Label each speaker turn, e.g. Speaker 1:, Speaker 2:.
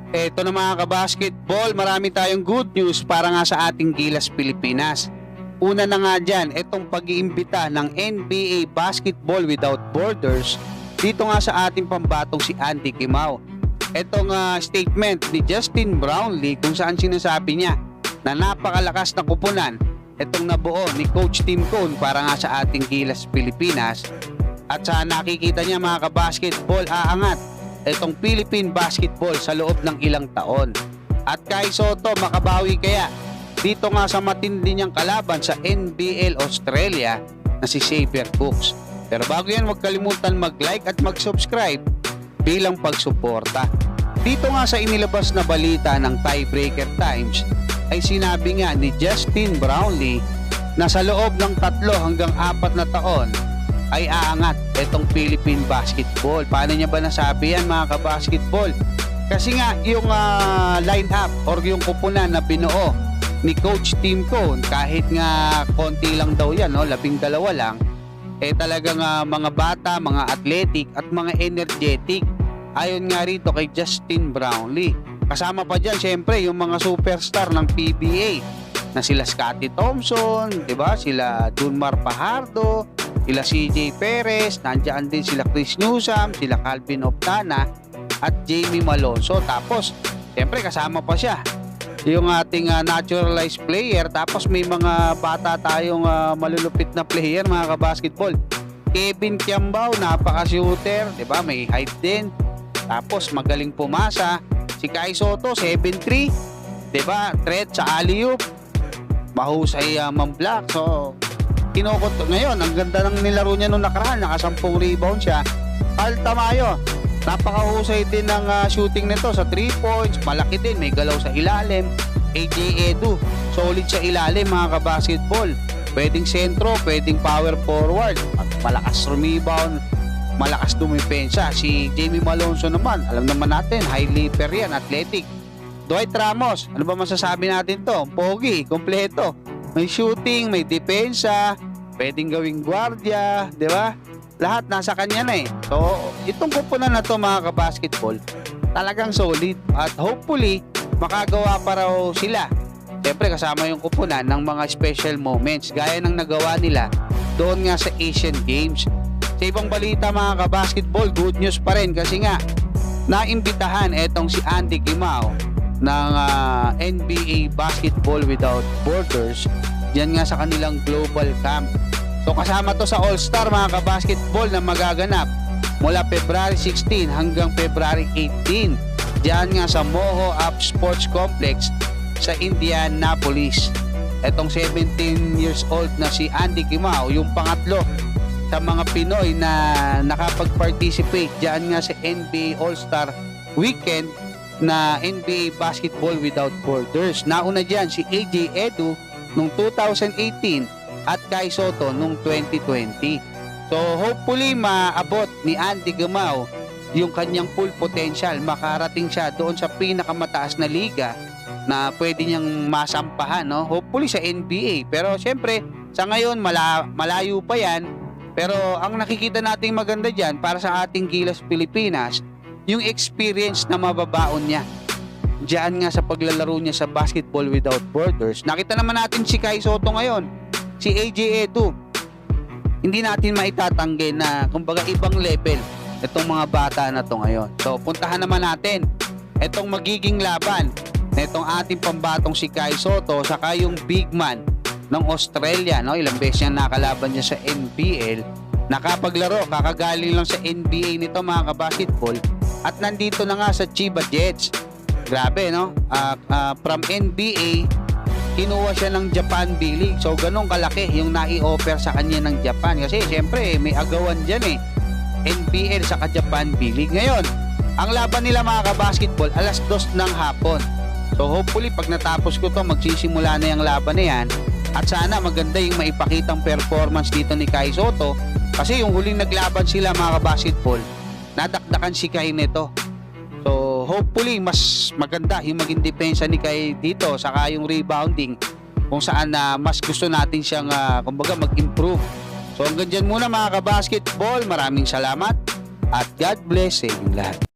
Speaker 1: Eto na mga kabasketball, marami tayong good news para nga sa ating Gilas Pilipinas. Una na nga dyan, itong pag-iimbita ng NBA Basketball Without Borders dito nga sa ating pambatong si Andy Kimao. Itong statement ni Justin Brownlee kung saan sinasabi niya na napakalakas na kupunan itong nabuo ni Coach Tim Cone para nga sa ating Gilas Pilipinas. At sa nakikita niya mga kabasketball, aangat itong Philippine basketball sa loob ng ilang taon. At Kai Sotto makabawi kaya dito nga sa matindi niyang kalaban sa NBL Australia na si Xavier Cooks. Pero bago yan, huwag kalimutan mag-like at mag-subscribe bilang pagsuporta. Dito nga sa inilabas na balita ng Tiebreaker Times ay sinabi nga ni Justin Brownlee na sa loob ng 3 hanggang 4 na taon ay aangat itong Philippine basketball. Paano niya ba nasabi yan mga kabasketball? Kasi nga yung line-up or yung kupunan na binuo ni Coach Tim Cone, kahit nga konti lang daw yan, 12 lang, talagang mga bata, mga athletic at mga energetic. Ayon nga rito kay Justin Brownlee. Kasama pa dyan syempre yung mga superstar ng PBA na sila Scottie Thompson, 'di ba? Sila Dunmar Fajardo, sila CJ Perez, nandiyan din sila Chris Newsome, sila Calvin Optana at Jamie Malonzo. Tapos syempre kasama pa siya yung ating naturalized player. Tapos may mga bata tayong malulupit na player mga kabasketball. Kevin Kiambao, napaka-shooter, 'di ba? May height din. Tapos magaling pumasa. Si Kai Sotto 7'3", 'di ba? Threat sa alley-oop. Mahusay man-block. So kinukot ngayon, ang ganda ng nilaro niya nung nakaraan, naka 10 rebound siya. Al Tamayo, napakahusay din ng shooting nito sa 3 points, malaki din, may galaw sa ilalim. AJ Edu, solid sa ilalim mga kabasketball. Pwedeng sentro, pwedeng power forward, at malakas rebound, malakas dumipensa. Si Jamie Malonzo naman, alam naman natin, high leaper yan, athletic. Dwight Ramos, ano ba masasabi natin to? Pogi, kompleto. May shooting, may depensa, pwedeng gawing gwardiya, di ba? Lahat nasa kanya na eh. So, itong kupunan na to mga kabasketball, talagang solid. At hopefully, makagawa pa raw sila. Siyempre kasama yung kupunan ng mga special moments, gaya ng nagawa nila doon nga sa Asian Games. Sa ibang balita mga kabasketball, good news pa rin kasi nga, naimbitahan etong si Andy Kimao ng NBA Basketball Without Borders diyan nga sa kanilang global camp. So kasama to sa All-Star mga kabasketball na magaganap mula February 16 hanggang February 18 diyan nga sa Moho Up Sports Complex sa Indianapolis. Etong 17 years old na si Andy Kimao, yung pangatlo sa mga Pinoy na nakapag-participate diyan nga sa NBA All-Star Weekend na NBA Basketball Without Borders. Nauna dyan si AJ Edu noong 2018 at Kai Sotto noong 2020. So hopefully maabot ni Andy Kimao yung kanyang full potential, makarating siya doon sa pinakamataas na liga na pwede niyang masampahan, no? Hopefully sa NBA. Pero syempre sa ngayon malayo pa yan. Pero ang nakikita nating maganda dyan para sa ating Gilas Pilipinas, yung experience na mababaon niya diyan nga sa paglalaro niya sa Basketball Without Borders. Nakita naman natin si Kai Sotto ngayon, si AJ Edu. Hindi natin maitatanggi na kumbaga ibang level itong mga bata na to ngayon. So puntahan naman natin itong magiging laban na itong ating pambatong si Kai Sotto saka yung big man ng Australia, no? Ilang beses niya nakalaban niya sa NBL. Nakapaglaro, kakagaling lang sa NBA nito mga kabasketball. At nandito na nga sa Chiba Jets. Grabe, no? From NBA, kinuha siya ng Japan B-League. So, ganun kalaki yung nai-offer sa kanya ng Japan. Kasi, siyempre, may agawan dyan eh. NBL sa Japan B-League. Ngayon, ang laban nila mga kabasketball, 2:00 ng hapon. So, hopefully, pag natapos ko to, magsisimula na yung laban na yan. At sana maganda yung maipakitang performance dito ni Kai Sotto. Kasi yung huling naglaban sila mga kabasketball, nadakdakan si Kai nito. So hopefully mas maganda yung maging depensa ni Kai dito, saka yung rebounding kung saan mas gusto natin siyang kumbaga mag-improve. So hanggang dyan muna mga kabasketball, maraming salamat at God bless sa inyong lahat.